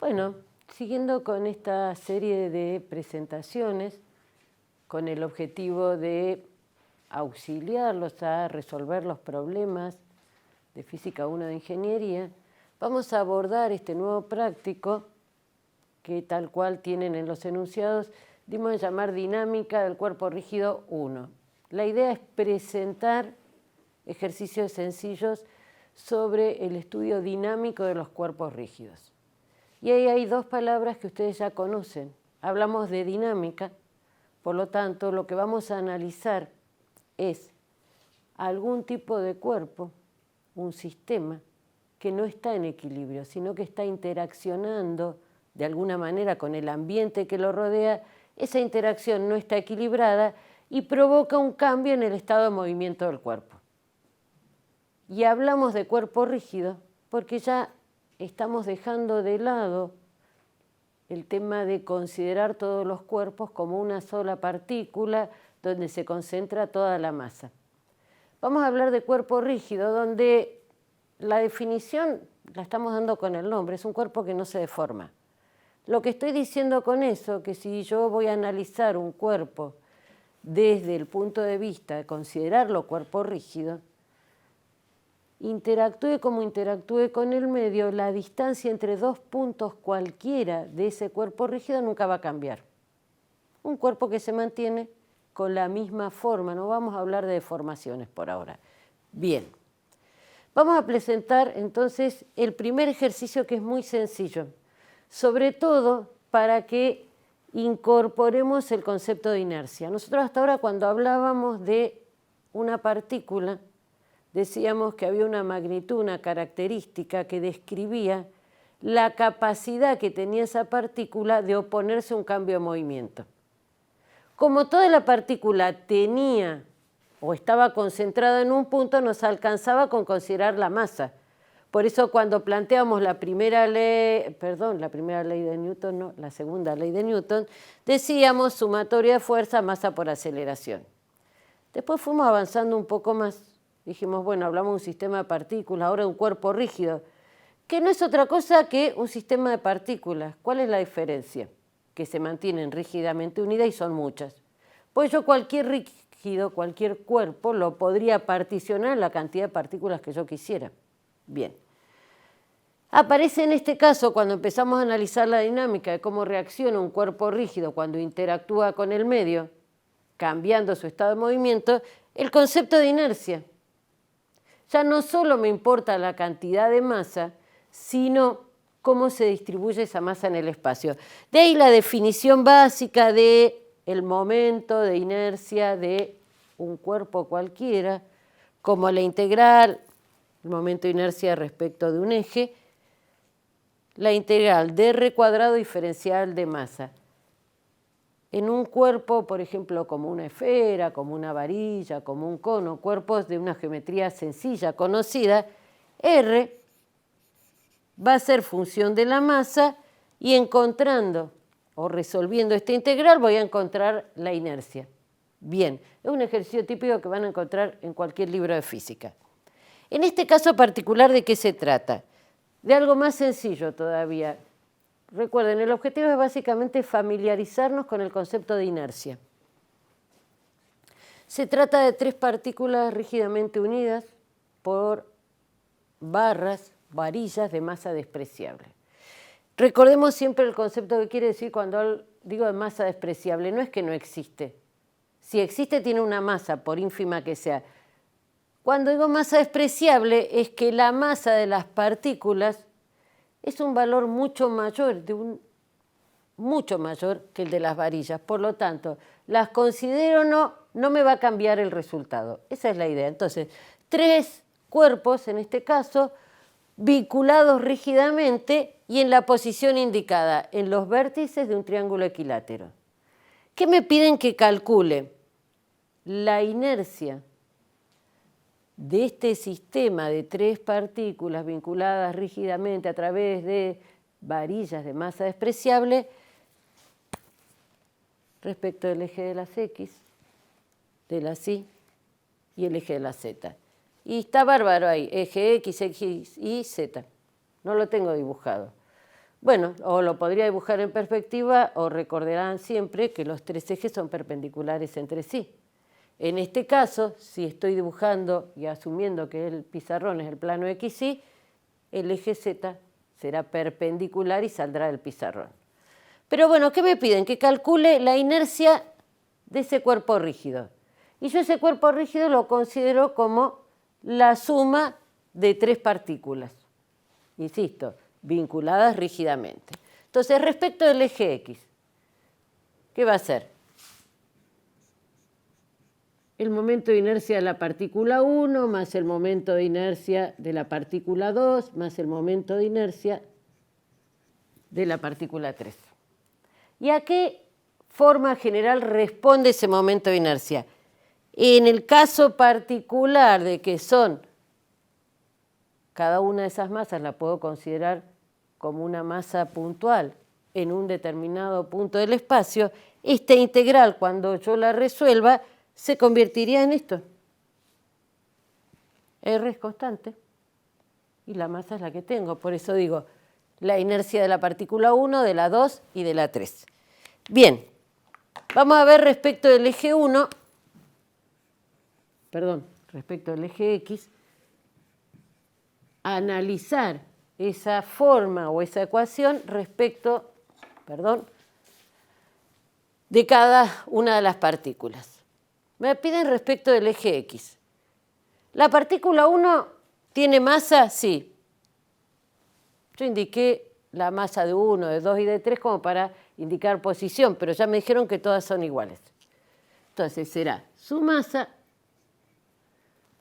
Bueno, siguiendo con esta serie de presentaciones, con el objetivo de auxiliarlos a resolver los problemas de Física 1 de Ingeniería, vamos a abordar este nuevo práctico que tal cual tienen en los enunciados, dimos a llamar dinámica del cuerpo rígido 1. La idea es presentar ejercicios sencillos sobre el estudio dinámico de los cuerpos rígidos. Y ahí hay dos palabras que ustedes ya conocen. Hablamos de dinámica, por lo tanto, lo que vamos a analizar es algún tipo de cuerpo, un sistema, que no está en equilibrio, sino que está interaccionando de alguna manera con el ambiente que lo rodea. Esa interacción no está equilibrada y provoca un cambio en el estado de movimiento del cuerpo. Y hablamos de cuerpo rígido porque ya estamos dejando de lado el tema de considerar todos los cuerpos como una sola partícula donde se concentra toda la masa. Vamos a hablar de cuerpo rígido, donde la definición la estamos dando con el nombre, es un cuerpo que no se deforma. Lo que estoy diciendo con eso, que si yo voy a analizar un cuerpo desde el punto de vista de considerarlo cuerpo rígido, interactúe como interactúe con el medio, la distancia entre dos puntos cualquiera de ese cuerpo rígido nunca va a cambiar. Un cuerpo que se mantiene con la misma forma, no vamos a hablar de deformaciones por ahora. Bien, vamos a presentar entonces el primer ejercicio que es muy sencillo, sobre todo para que incorporemos el concepto de inercia. Nosotros hasta ahora cuando hablábamos de una partícula, decíamos que había una magnitud, una característica que describía la capacidad que tenía esa partícula de oponerse a un cambio de movimiento. Como toda la partícula tenía o estaba concentrada en un punto, nos alcanzaba con considerar la masa. Por eso cuando planteamos la segunda ley de Newton, decíamos sumatoria de fuerza, masa por aceleración. Después fuimos avanzando un poco más. Dijimos, bueno, hablamos de un sistema de partículas, ahora de un cuerpo rígido, que no es otra cosa que un sistema de partículas. ¿Cuál es la diferencia? Que se mantienen rígidamente unidas y son muchas. Pues yo cualquier rígido, cualquier cuerpo, lo podría particionar en la cantidad de partículas que yo quisiera. Bien. Aparece en este caso, cuando empezamos a analizar la dinámica de cómo reacciona un cuerpo rígido cuando interactúa con el medio, cambiando su estado de movimiento, el concepto de inercia. Ya no solo me importa la cantidad de masa, sino cómo se distribuye esa masa en el espacio. De ahí la definición básica del momento de inercia de un cuerpo cualquiera, como la integral, el momento de inercia respecto de un eje, la integral de r cuadrado diferencial de masa. En un cuerpo, por ejemplo, como una esfera, como una varilla, como un cono, cuerpos de una geometría sencilla, conocida, R va a ser función de la masa y encontrando o resolviendo esta integral voy a encontrar la inercia. Bien, es un ejercicio típico que van a encontrar en cualquier libro de física. En este caso particular, ¿de qué se trata? De algo más sencillo todavía. Recuerden, el objetivo es básicamente familiarizarnos con el concepto de inercia. Se trata de tres partículas rígidamente unidas por varillas de masa despreciable. Recordemos siempre el concepto que quiere decir cuando digo de masa despreciable. No es que no existe. Si existe, tiene una masa, por ínfima que sea. Cuando digo masa despreciable, es que la masa de las partículas es un valor mucho mayor que el de las varillas. Por lo tanto, las considero o no me va a cambiar el resultado. Esa es la idea. Entonces, tres cuerpos, en este caso, vinculados rígidamente y en la posición indicada, en los vértices de un triángulo equilátero. ¿Qué me piden que calcule? La inercia de este sistema de tres partículas vinculadas rígidamente a través de varillas de masa despreciable respecto del eje de las X, de las Y y el eje de la Z. Y está bárbaro ahí, eje X, X, Y, Z. No lo tengo dibujado. Bueno, o lo podría dibujar en perspectiva o recordarán siempre que los tres ejes son perpendiculares entre sí. En este caso, si estoy dibujando y asumiendo que el pizarrón es el plano XY, el eje Z será perpendicular y saldrá del pizarrón. Pero bueno, ¿qué me piden? Que calcule la inercia de ese cuerpo rígido. Y yo ese cuerpo rígido lo considero como la suma de tres partículas, insisto, vinculadas rígidamente. Entonces, respecto del eje X, ¿qué va a ser? El momento de inercia de la partícula 1 más el momento de inercia de la partícula 2 más el momento de inercia de la partícula 3. ¿Y a qué forma general responde ese momento de inercia? En el caso particular de que son cada una de esas masas, la puedo considerar como una masa puntual en un determinado punto del espacio, esta integral, cuando yo la resuelva, se convertiría en esto. R es constante y la masa es la que tengo. Por eso digo, la inercia de la partícula 1, de la 2 y de la 3. Bien, vamos a ver respecto del eje 1, respecto del eje X, analizar esa forma o esa ecuación respecto, de cada una de las partículas. Me piden respecto del eje X. ¿La partícula 1 tiene masa? Sí. Yo indiqué la masa de 1, de 2 y de 3 como para indicar posición, pero ya me dijeron que todas son iguales. Entonces será su masa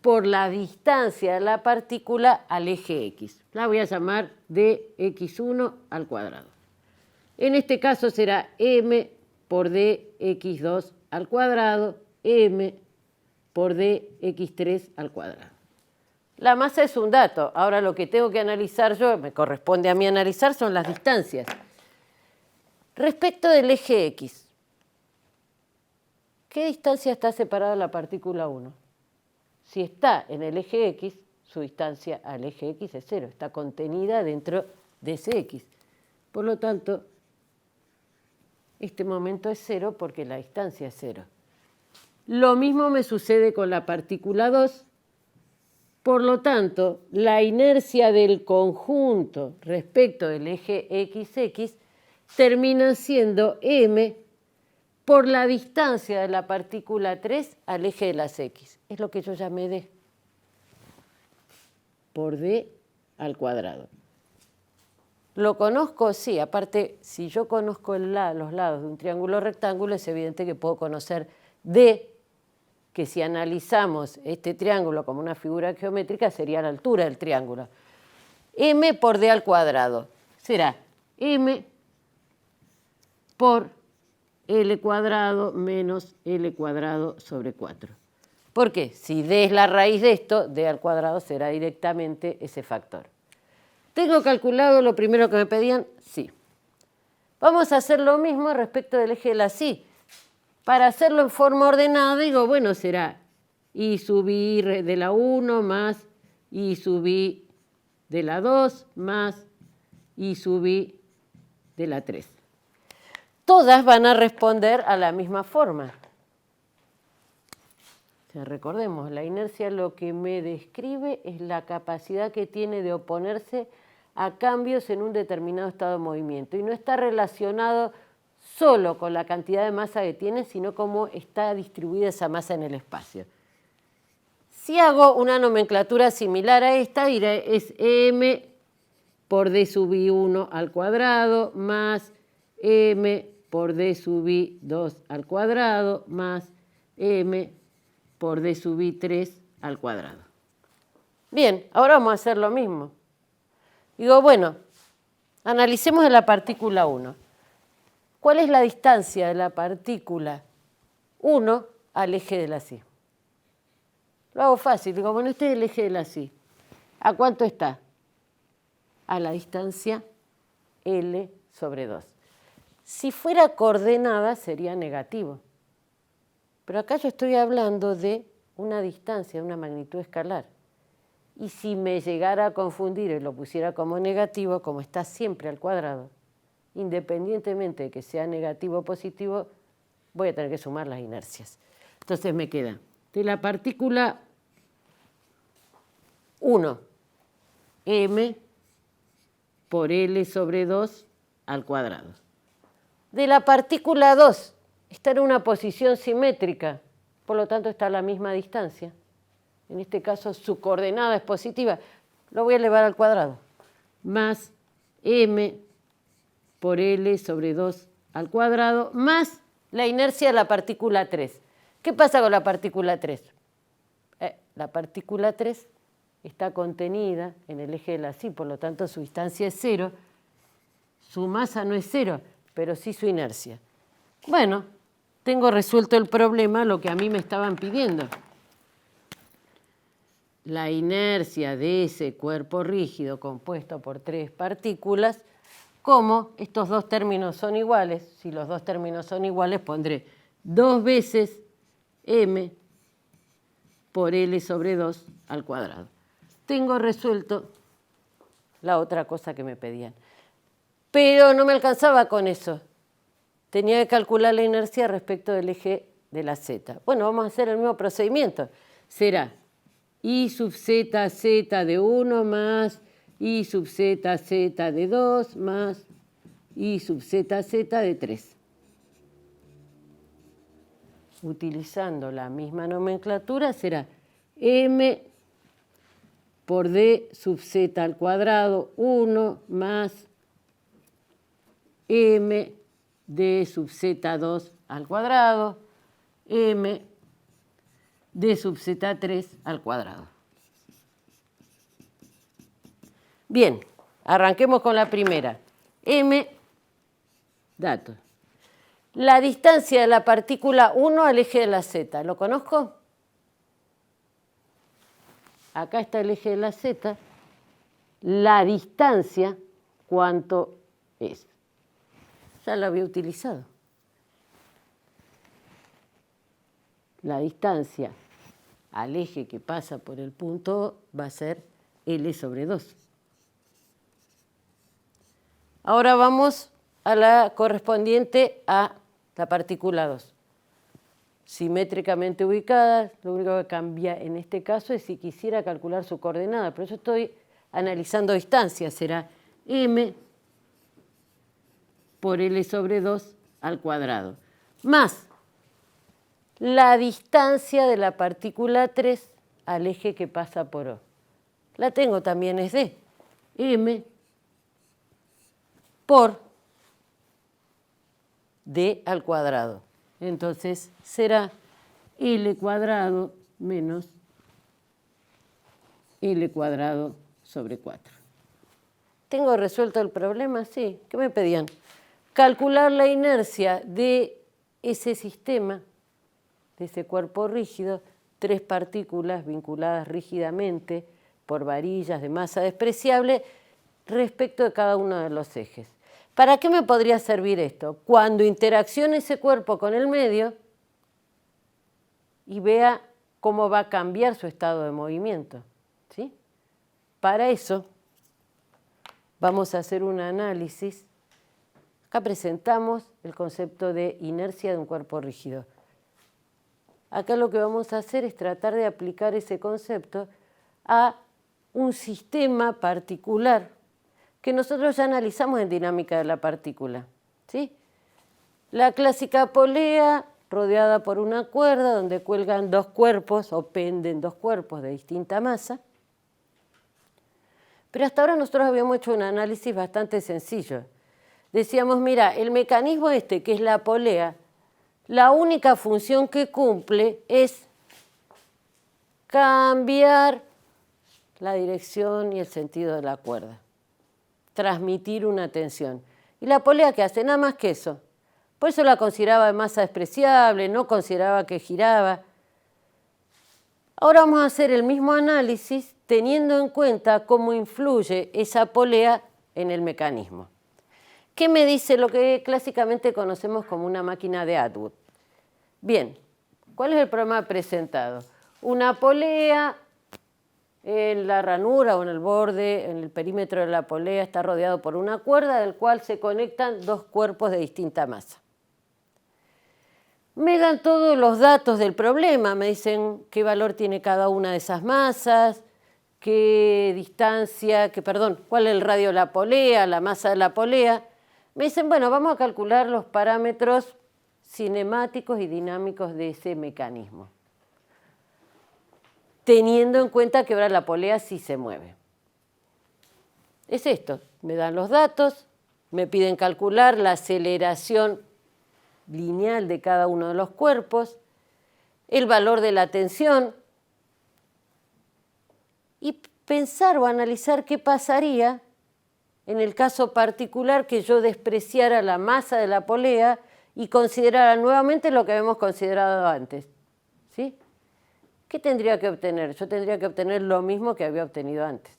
por la distancia de la partícula al eje X. La voy a llamar dx1 al cuadrado. En este caso será m por dx2 al cuadrado, m por dx3 al cuadrado. La masa es un dato. Ahora lo que tengo que analizar yo, me corresponde a mí analizar, son las distancias. Respecto del eje X, ¿qué distancia está separada la partícula 1? Si está en el eje X, su distancia al eje X es 0, está contenida dentro de ese X. Por lo tanto, este momento es 0 porque la distancia es 0. Lo mismo me sucede con la partícula 2. Por lo tanto, la inercia del conjunto respecto del eje XX termina siendo m por la distancia de la partícula 3 al eje de las X. Es lo que yo llamé d por d al cuadrado. ¿Lo conozco? Sí. Aparte, si yo conozco los lados de un triángulo rectángulo, es evidente que puedo conocer d, que si analizamos este triángulo como una figura geométrica, sería la altura del triángulo. M por d al cuadrado será m por L cuadrado menos L cuadrado sobre 4. ¿Por qué? Si d es la raíz de esto, d al cuadrado será directamente ese factor. ¿Tengo calculado lo primero que me pedían? Sí. Vamos a hacer lo mismo respecto del eje de la Y. Para hacerlo en forma ordenada, digo, bueno, será I sub I de la 1 más I sub I de la 2 más I sub I de la 3. Todas van a responder a la misma forma. O sea, recordemos, la inercia lo que me describe es la capacidad que tiene de oponerse a cambios en un determinado estado de movimiento y no está relacionado solo con la cantidad de masa que tiene, sino cómo está distribuida esa masa en el espacio. Si hago una nomenclatura similar a esta, diré es m por d sub i1 al cuadrado más m por d sub i2 al cuadrado más m por d sub i3 al cuadrado. Bien, ahora vamos a hacer lo mismo. Digo, bueno, analicemos la partícula 1. ¿Cuál es la distancia de la partícula 1 al eje de la Y? Lo hago fácil, digo, bueno, este es el eje de la Y. ¿A cuánto está? A la distancia L sobre 2. Si fuera coordenada sería negativo. Pero acá yo estoy hablando de una distancia, una magnitud escalar. Y si me llegara a confundir y lo pusiera como negativo, como está siempre al cuadrado, independientemente de que sea negativo o positivo, voy a tener que sumar las inercias. Entonces me queda de la partícula 1, m por L sobre 2 al cuadrado. De la partícula 2, está en una posición simétrica, por lo tanto está a la misma distancia. En este caso su coordenada es positiva, lo voy a elevar al cuadrado. Más m por L sobre 2 al cuadrado, más la inercia de la partícula 3. ¿Qué pasa con la partícula 3? La partícula 3 está contenida en el eje de la sí, por lo tanto su distancia es 0. Su masa no es 0, pero sí su inercia. Bueno, tengo resuelto el problema, lo que a mí me estaban pidiendo. La inercia de ese cuerpo rígido compuesto por 3 partículas, como estos dos términos son iguales, si los dos términos son iguales pondré 2 veces m por L sobre 2 al cuadrado. Tengo resuelto la otra cosa que me pedían. Pero no me alcanzaba con eso. Tenía que calcular la inercia respecto del eje de la z. Bueno, vamos a hacer el mismo procedimiento. Será I sub z, z de 1 más I sub z, z de 2 más I sub z, z de 3. Utilizando la misma nomenclatura será m por d sub z al cuadrado 1 más m d sub z2 al cuadrado, m d sub z3 al cuadrado. Bien, arranquemos con la primera. M, datos. La distancia de la partícula 1 al eje de la z, ¿lo conozco? Acá está el eje de la z. La distancia, ¿cuánto es? Ya lo había utilizado. La distancia al eje que pasa por el punto O va a ser L sobre 2. Ahora vamos a la correspondiente a la partícula 2. Simétricamente ubicada, lo único que cambia en este caso es si quisiera calcular su coordenada, pero yo estoy analizando distancias, será m por L sobre 2 al cuadrado, más la distancia de la partícula 3 al eje que pasa por O. La tengo también, es D, m por D al cuadrado. Entonces será L cuadrado menos L cuadrado sobre 4. ¿Tengo resuelto el problema? Sí. ¿Qué me pedían? Calcular la inercia de ese sistema, de ese cuerpo rígido, 3 partículas vinculadas rígidamente por varillas de masa despreciable respecto de cada uno de los ejes. ¿Para qué me podría servir esto? Cuando interaccione ese cuerpo con el medio y vea cómo va a cambiar su estado de movimiento, ¿sí? Para eso vamos a hacer un análisis. Acá presentamos el concepto de inercia de un cuerpo rígido. Acá lo que vamos a hacer es tratar de aplicar ese concepto a un sistema particular que nosotros ya analizamos en dinámica de la partícula, ¿sí? La clásica polea rodeada por una cuerda donde cuelgan 2 cuerpos o penden 2 cuerpos de distinta masa. Pero hasta ahora nosotros habíamos hecho un análisis bastante sencillo. Decíamos, mira, el mecanismo este, que es la polea, la única función que cumple es cambiar la dirección y el sentido de la cuerda, transmitir una tensión. ¿Y la polea qué hace? Nada más que eso. Por eso la consideraba de masa despreciable, no consideraba que giraba. Ahora vamos a hacer el mismo análisis teniendo en cuenta cómo influye esa polea en el mecanismo. ¿Qué me dice lo que clásicamente conocemos como una máquina de Atwood? Bien, ¿cuál es el problema presentado? Una polea En la ranura o en el borde, en el perímetro de la polea, está rodeado por una cuerda del cual se conectan dos cuerpos de distinta masa. Me dan todos los datos del problema, me dicen qué valor tiene cada una de esas masas, qué distancia, cuál es el radio de la polea, la masa de la polea. Me dicen, bueno, vamos a calcular los parámetros cinemáticos y dinámicos de ese mecanismo, teniendo en cuenta que ahora la polea sí se mueve. Es esto, me dan los datos, me piden calcular la aceleración lineal de cada uno de los cuerpos, el valor de la tensión, y pensar o analizar qué pasaría en el caso particular que yo despreciara la masa de la polea y considerara nuevamente lo que habíamos considerado antes. ¿Sí? ¿Qué tendría que obtener? Yo tendría que obtener lo mismo que había obtenido antes.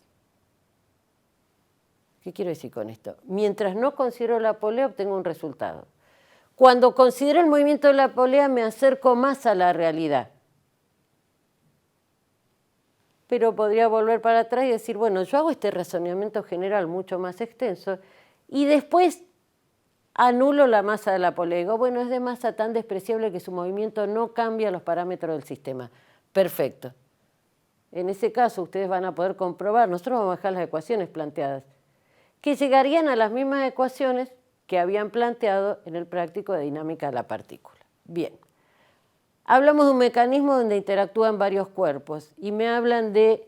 ¿Qué quiero decir con esto? Mientras no considero la polea, obtengo un resultado. Cuando considero el movimiento de la polea, me acerco más a la realidad. Pero podría volver para atrás y decir, bueno, yo hago este razonamiento general mucho más extenso y después anulo la masa de la polea. Digo, bueno, es de masa tan despreciable que su movimiento no cambia los parámetros del sistema. Perfecto. En ese caso, ustedes van a poder comprobar, nosotros vamos a bajar las ecuaciones planteadas, que llegarían a las mismas ecuaciones que habían planteado en el práctico de dinámica de la partícula. Bien. Hablamos de un mecanismo donde interactúan varios cuerpos y me hablan de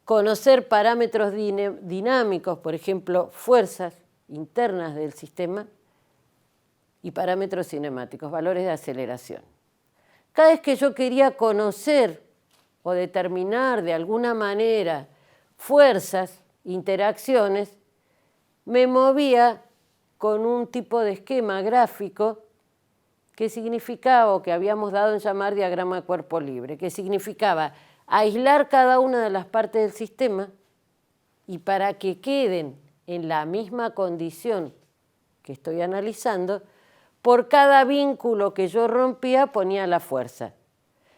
conocer parámetros dinámicos, por ejemplo, fuerzas internas del sistema y parámetros cinemáticos, valores de aceleración. Cada vez que yo quería conocer o determinar de alguna manera fuerzas, interacciones, me movía con un tipo de esquema gráfico que significaba, o que habíamos dado en llamar diagrama de cuerpo libre, que significaba aislar cada una de las partes del sistema y para que queden en la misma condición que estoy analizando, por cada vínculo que yo rompía ponía la fuerza.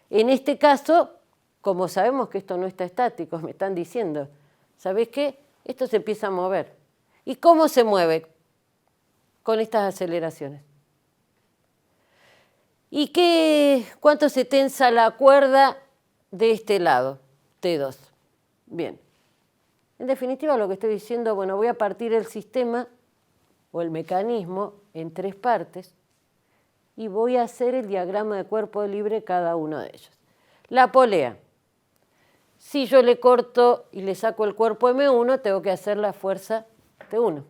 En este caso, como sabemos que esto no está estático, me están diciendo, ¿sabés qué? Esto se empieza a mover. ¿Y cómo se mueve? Con estas aceleraciones. ¿Y cuánto se tensa la cuerda de este lado? T2. Bien. En definitiva, lo que estoy diciendo, bueno, voy a partir el sistema o el mecanismo en tres partes y voy a hacer el diagrama de cuerpo libre cada uno de ellos. La polea. Si yo le corto y le saco el cuerpo M1, tengo que hacer la fuerza T1.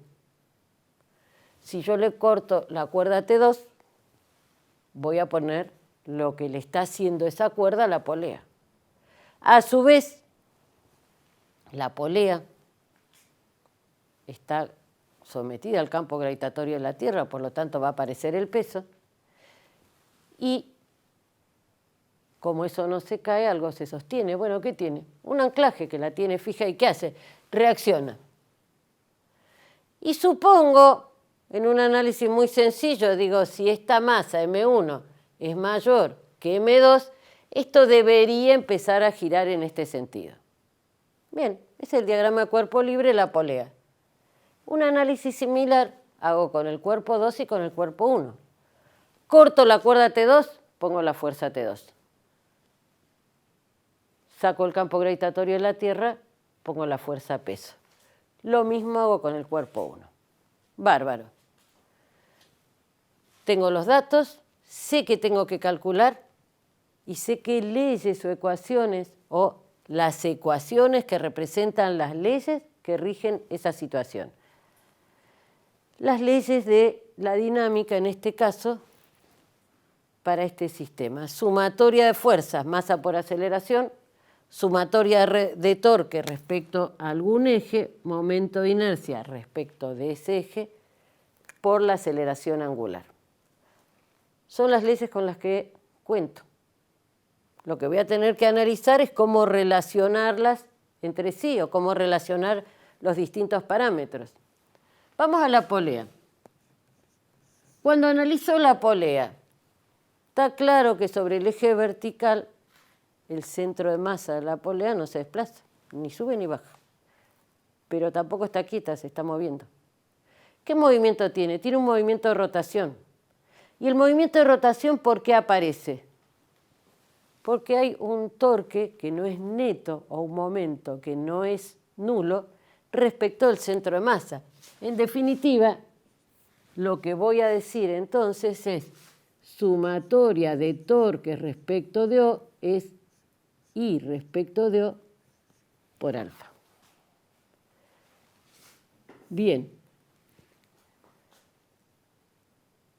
Si yo le corto la cuerda T2, voy a poner lo que le está haciendo esa cuerda a la polea. A su vez, la polea está sometida al campo gravitatorio de la Tierra, por lo tanto va a aparecer el peso, y como eso no se cae, algo se sostiene. Bueno, ¿qué tiene? Un anclaje que la tiene fija, ¿y qué hace? Reacciona. Y supongo, en un análisis muy sencillo, digo, si esta masa M1 es mayor que M2, esto debería empezar a girar en este sentido. Bien, es el diagrama de cuerpo libre, la polea. Un análisis similar hago con el cuerpo 2 y con el cuerpo 1. Corto la cuerda T2, pongo la fuerza T2. Saco el campo gravitatorio de la Tierra, pongo la fuerza peso. Lo mismo hago con el cuerpo 1. Bárbaro. Tengo los datos, sé que tengo que calcular y sé qué leyes o ecuaciones o las ecuaciones que representan las leyes que rigen esa situación. Las leyes de la dinámica, en este caso, para este sistema. Sumatoria de fuerzas, masa por aceleración, sumatoria de torque respecto a algún eje, momento de inercia respecto de ese eje, por la aceleración angular. Son las leyes con las que cuento. Lo que voy a tener que analizar es cómo relacionarlas entre sí o cómo relacionar los distintos parámetros. Vamos a la polea. Cuando analizo la polea, está claro que sobre el eje vertical el centro de masa de la polea no se desplaza. ni sube ni baja. Pero tampoco está quieta, se está moviendo. ¿Qué movimiento tiene? Tiene un movimiento de rotación. ¿Y el movimiento de rotación por qué aparece? Porque hay un torque que no es neto o un momento que no es nulo respecto al centro de masa. En definitiva, lo que voy a decir entonces es sumatoria de torque respecto de O es I respecto de O por alfa. Bien.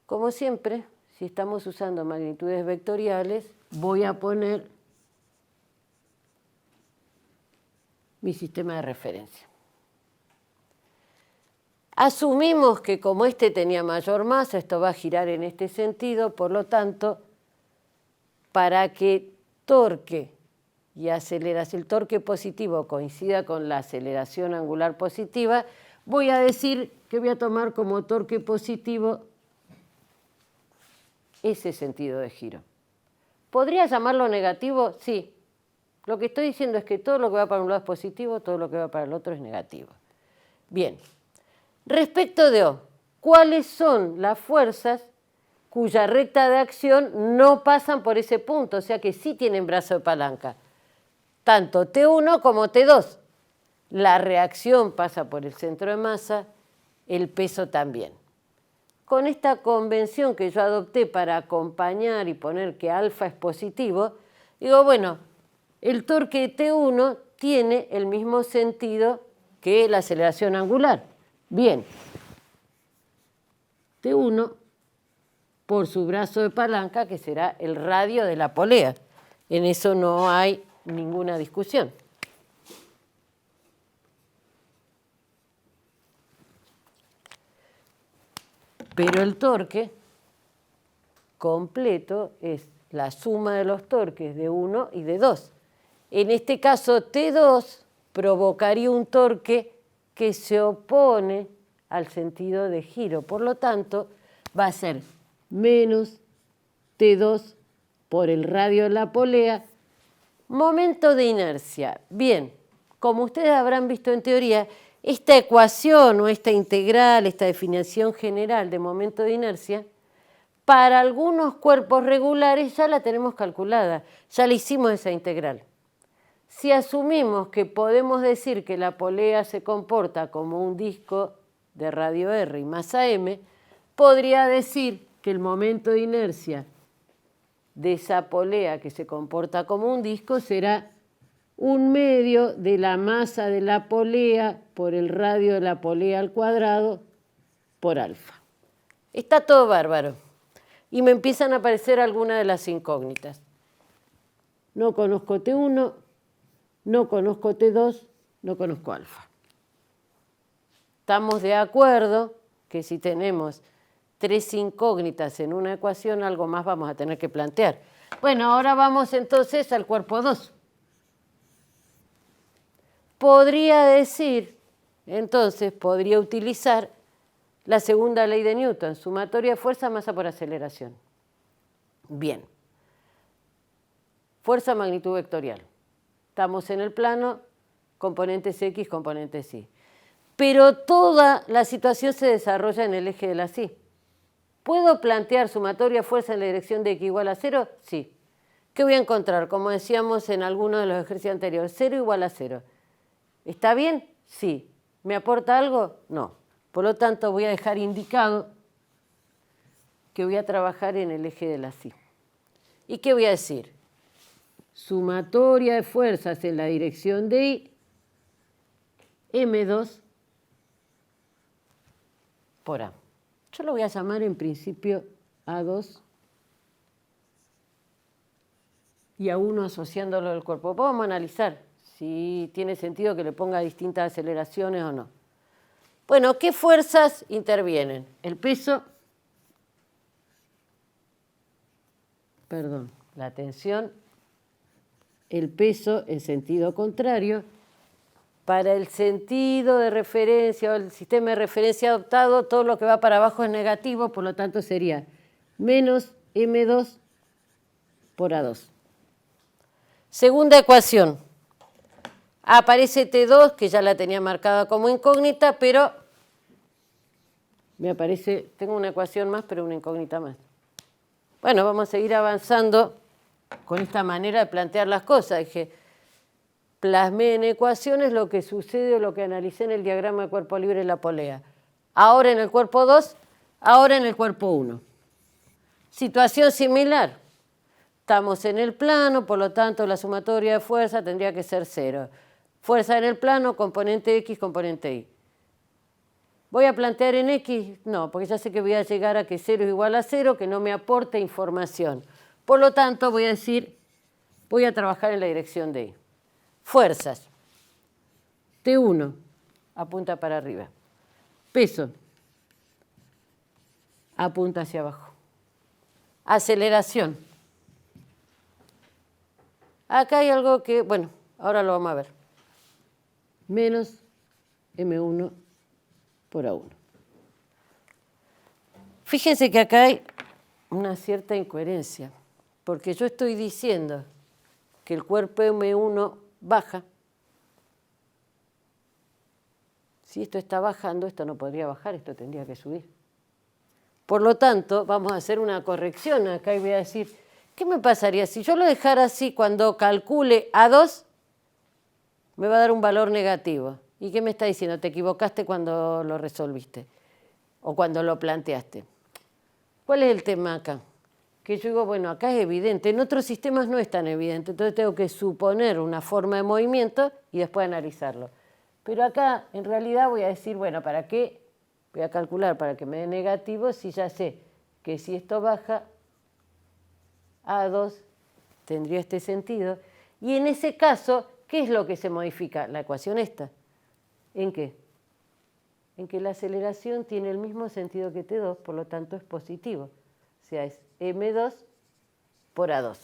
Como siempre, si estamos usando magnitudes vectoriales, voy a poner mi sistema de referencia. Asumimos que como este tenía mayor masa, esto va a girar en este sentido, por lo tanto, para que torque y aceleración, el torque positivo coincida con la aceleración angular positiva, voy a decir que voy a tomar como torque positivo ese sentido de giro. ¿Podría llamarlo negativo? Sí. Lo que estoy diciendo es que todo lo que va para un lado es positivo, todo lo que va para el otro es negativo. Bien. Respecto de O, ¿cuáles son las fuerzas cuya recta de acción no pasan por ese punto? O sea que sí tienen brazo de palanca. Tanto T1 como T2. La reacción pasa por el centro de masa, el peso también. Con esta convención que yo adopté para acompañar y poner que alfa es positivo, digo, bueno, el torque T1 tiene el mismo sentido que la aceleración angular. Bien, T1 por su brazo de palanca, que será el radio de la polea. En eso no hay ninguna discusión. Pero el torque completo es la suma de los torques de 1 y de 2. En este caso, T2 provocaría un torque que se opone al sentido de giro. Por lo tanto, va a ser menos T2 por el radio de la polea. Momento de inercia. Bien, como ustedes habrán visto en teoría, esta ecuación o esta integral, esta definición general de momento de inercia, para algunos cuerpos regulares ya la tenemos calculada, ya le hicimos esa integral. Si asumimos que podemos decir que la polea se comporta como un disco de radio R y masa m, podría decir que el momento de inercia de esa polea que se comporta como un disco será 1/2 de la masa de la polea por el radio de la polea al cuadrado por alfa. Está todo bárbaro. Y me empiezan a aparecer algunas de las incógnitas. No conozco T1, no conozco T2, no conozco alfa. Estamos de acuerdo que si tenemos 3 incógnitas en una ecuación, algo más vamos a tener que plantear. Bueno, ahora vamos entonces al cuerpo 2. Podría decir, entonces, podría utilizar la segunda ley de Newton, sumatoria de fuerza, masa por aceleración. Bien. Fuerza, magnitud vectorial. Estamos en el plano, componentes X, componentes Y. Pero toda la situación se desarrolla en el eje de las Y. ¿Puedo plantear sumatoria de fuerza en la dirección de X igual a 0? Sí. ¿Qué voy a encontrar? Como decíamos en alguno de los ejercicios anteriores, 0 igual a 0. ¿Está bien? Sí. ¿Me aporta algo? No. Por lo tanto, voy a dejar indicado que voy a trabajar en el eje de las Y. ¿Y qué voy a decir? Sumatoria de fuerzas en la dirección de Y, M2 por A. Yo lo voy a llamar en principio A2 y A1 asociándolo al cuerpo. Vamos a analizar si tiene sentido que le ponga distintas aceleraciones o no. Bueno, ¿qué fuerzas intervienen? El peso, la tensión, el peso en sentido contrario. Para el sentido de referencia o el sistema de referencia adoptado, todo lo que va para abajo es negativo, por lo tanto sería menos M2 por A2. Segunda ecuación. Aparece T2, que ya la tenía marcada como incógnita, pero me aparece, tengo una ecuación más, pero una incógnita más. Bueno, vamos a seguir avanzando con esta manera de plantear las cosas. Dije, plasmé en ecuaciones lo que sucede o lo que analicé en el diagrama de cuerpo libre de la polea. Ahora en el cuerpo 2, ahora en el cuerpo 1. Situación similar. Estamos en el plano, por lo tanto la sumatoria de fuerza tendría que ser 0. Fuerza en el plano, componente X, componente Y. ¿Voy a plantear en X? No, porque ya sé que voy a llegar a que 0 es igual a 0, que no me aporte información. Por lo tanto, voy a decir, voy a trabajar en la dirección de Y. Fuerzas. T1 apunta para arriba. Peso apunta hacia abajo. Aceleración. Acá hay algo que, bueno, ahora lo vamos a ver. Menos M1 por A1. Fíjense que acá hay una cierta incoherencia, porque yo estoy diciendo que el cuerpo M1 baja. Si esto está bajando, esto no podría bajar, esto tendría que subir. Por lo tanto, vamos a hacer una corrección acá y voy a decir, ¿qué me pasaría si yo lo dejara así cuando calcule A2? Me va a dar un valor negativo. ¿Y qué me está diciendo? Te equivocaste cuando lo resolviste o cuando lo planteaste. ¿Cuál es el tema acá? Que yo digo, bueno, acá es evidente, en otros sistemas no es tan evidente, entonces tengo que suponer una forma de movimiento y después analizarlo. Pero acá, en realidad, voy a decir, bueno, ¿para qué? Voy a calcular para que me dé negativo si ya sé que si esto baja, A2 tendría este sentido. Y en ese caso, ¿qué es lo que se modifica? La ecuación esta. ¿En qué? En que la aceleración tiene el mismo sentido que T2, por lo tanto es positivo. O sea, es M2 por A2.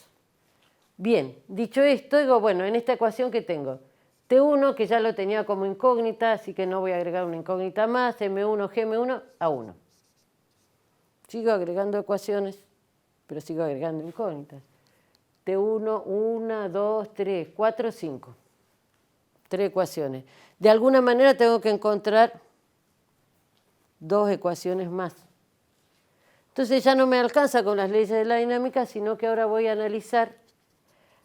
Bien, dicho esto, digo, bueno, en esta ecuación que tengo, T1, que ya lo tenía como incógnita, así que no voy a agregar una incógnita más, M1, GM1, A1. Sigo agregando ecuaciones, pero sigo agregando incógnitas. T1, 1, 2, 3, 4, 5. 3 ecuaciones. De alguna manera tengo que encontrar 2 ecuaciones más. Entonces ya no me alcanza con las leyes de la dinámica, sino que ahora voy a analizar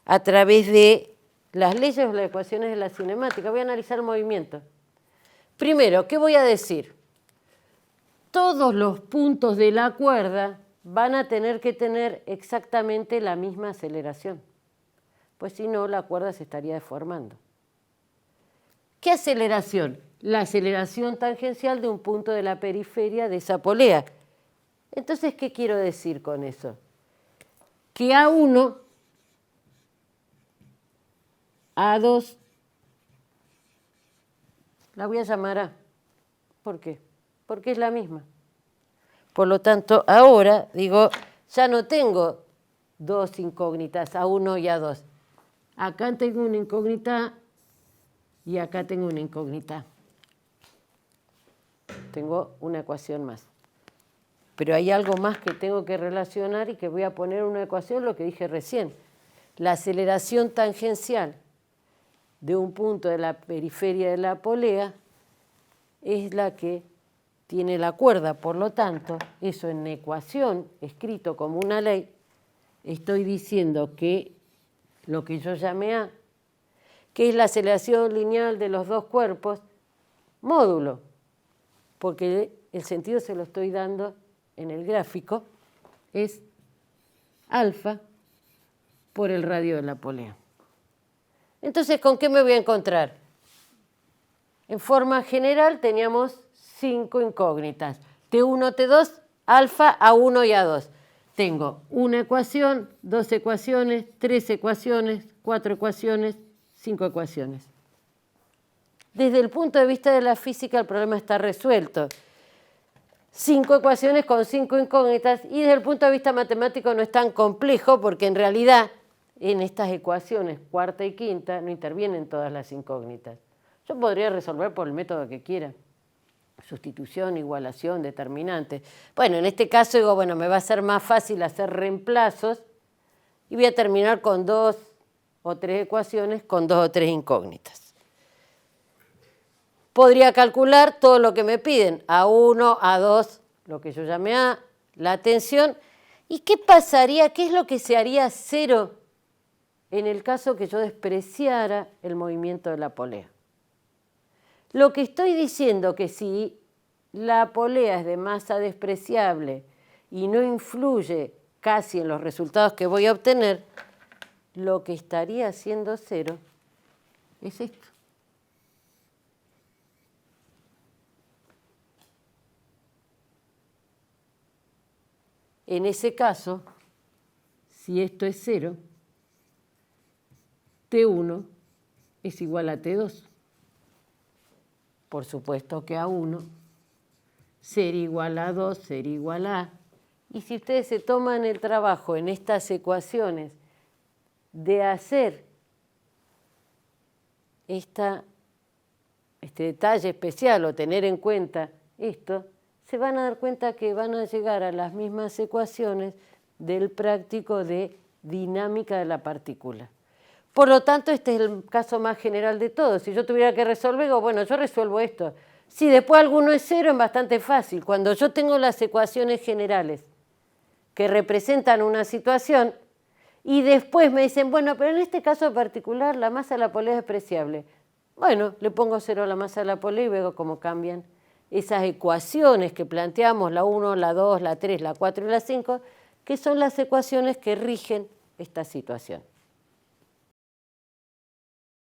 a través de las leyes o las ecuaciones de la cinemática. Voy a analizar el movimiento. Primero, ¿qué voy a decir? Todos los puntos de la cuerda van a tener que tener exactamente la misma aceleración, pues si no, la cuerda se estaría deformando. ¿Qué aceleración? La aceleración tangencial de un punto de la periferia de esa polea. Entonces, ¿qué quiero decir con eso? Que A1, A2, la voy a llamar A. ¿Por qué? Porque es la misma. Por lo tanto, ahora digo, ya no tengo 2 incógnitas, A1 y A2. Acá tengo una incógnita y acá tengo una incógnita. Tengo una ecuación más. Pero hay algo más que tengo que relacionar y que voy a poner en una ecuación, lo que dije recién. La aceleración tangencial de un punto de la periferia de la polea es la que tiene la cuerda. Por lo tanto, eso en ecuación, escrito como una ley, estoy diciendo que lo que yo llamé A, que es la aceleración lineal de los dos cuerpos, módulo, porque el sentido se lo estoy dando en el gráfico, es alfa por el radio de la polea. Entonces, ¿con qué me voy a encontrar? En forma general teníamos 5 incógnitas, T1, T2, alfa, A1 y A2. Tengo una ecuación, 2 ecuaciones, 3 ecuaciones, 4 ecuaciones, 5 ecuaciones. Desde el punto de vista de la física el problema está resuelto. 5 ecuaciones con 5 incógnitas y desde el punto de vista matemático no es tan complejo porque en realidad en estas ecuaciones cuarta y quinta no intervienen todas las incógnitas. Yo podría resolver por el método que quiera. Sustitución, igualación, determinante. Bueno, en este caso digo, bueno, me va a ser más fácil hacer reemplazos y voy a terminar con 2 o 3 ecuaciones con 2 o 3 incógnitas. podría calcular todo lo que me piden, A1, A2, lo que yo llamé A, la tensión. ¿Y qué pasaría? ¿Qué es lo que se haría cero en el caso que yo despreciara el movimiento de la polea? Lo que estoy diciendo que si la polea es de masa despreciable y no influye casi en los resultados que voy a obtener, lo que estaría haciendo cero es esto. En ese caso, si esto es cero, T1 es igual a T2. Por supuesto que A1 sería igual a 2, sería igual a A. Y si ustedes se toman el trabajo en estas ecuaciones de hacer este detalle especial o tener en cuenta esto, se van a dar cuenta que van a llegar a las mismas ecuaciones del práctico de dinámica de la partícula. Por lo tanto, este es el caso más general de todos. Si yo tuviera que resolver, digo, bueno, yo resuelvo esto. Si después alguno es cero, es bastante fácil. Cuando yo tengo las ecuaciones generales que representan una situación y después me dicen, bueno, pero en este caso particular la masa de la polea es despreciable. Bueno, le pongo cero a la masa de la polea y veo cómo cambian esas ecuaciones que planteamos, la 1, la 2, la 3, la 4 y la 5, que son las ecuaciones que rigen esta situación.